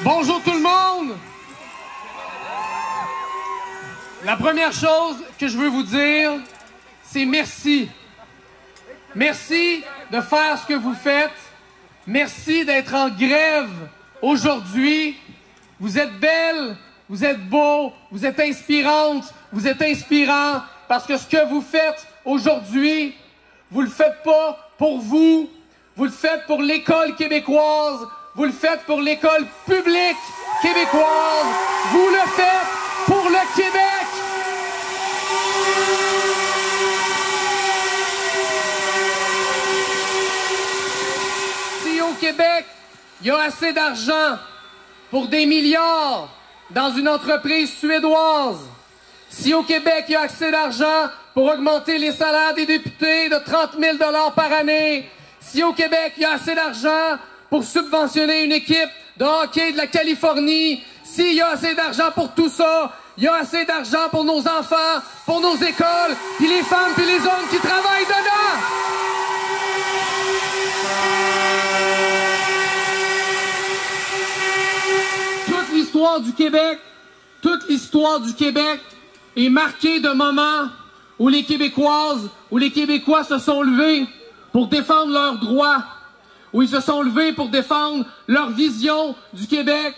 Bonjour tout le monde! La première chose que je veux vous dire, c'est merci. Merci de faire ce que vous faites. Merci d'être en grève aujourd'hui. Vous êtes belles, vous êtes beaux, vous êtes inspirantes, vous êtes inspirants parce que ce que vous faites aujourd'hui, vous le faites pas pour vous, vous le faites pour l'école québécoise, vous le faites pour l'école publique québécoise, vous le faites pour le Québec. Si au Québec, il y a assez d'argent pour des milliards dans une entreprise suédoise, si au Québec, il y a assez d'argent pour augmenter les salaires des députés de 30 000 $ par année, si au Québec, il y a assez d'argent pour subventionner une équipe de hockey de la Californie, s'il y a assez d'argent pour tout ça, il y a assez d'argent pour nos enfants, pour nos écoles, puis les femmes puis les hommes qui travaillent dedans. Toute l'histoire du Québec est marquée de moments où les Québécoises, où les Québécois se sont levés pour défendre leurs droits, où ils se sont levés pour défendre leur vision du Québec.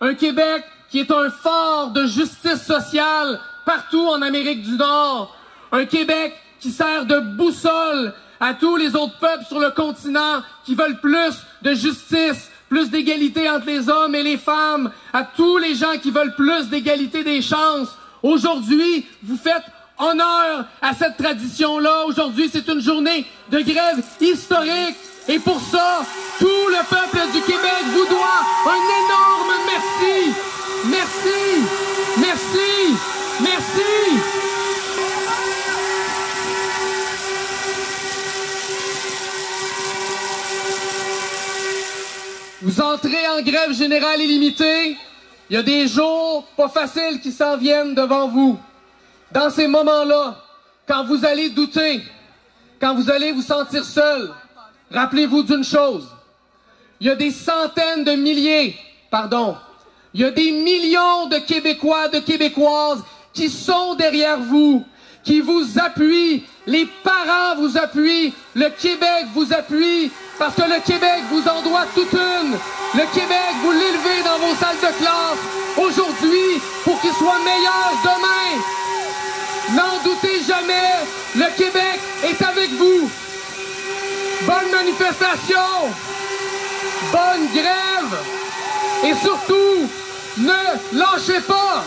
Un Québec qui est un phare de justice sociale partout en Amérique du Nord. Un Québec qui sert de boussole à tous les autres peuples sur le continent qui veulent plus de justice, plus d'égalité entre les hommes et les femmes, à tous les gens qui veulent plus d'égalité des chances. Aujourd'hui, vous faites honneur à cette tradition-là. Aujourd'hui, c'est une journée de grève historique. Et pour ça, tout le peuple du Québec vous doit un énorme merci. Merci, merci, merci. Vous entrez en grève générale illimitée. Il y a des jours pas faciles qui s'en viennent devant vous. Dans ces moments-là, quand vous allez douter, quand vous allez vous sentir seul, rappelez-vous d'une chose. Il y a des centaines de milliers, il y a des millions de Québécois, de Québécoises qui sont derrière vous, qui vous appuient. Les parents vous appuient. Le Québec vous appuie parce que le Québec vous en doit toute une. Le Québec, vous l'élevez dans vos salles de classe aujourd'hui pour qu'il soit meilleur demain. N'en doutez jamais, le Québec est avec vous. Bonne manifestation, bonne grève et surtout, ne lâchez pas.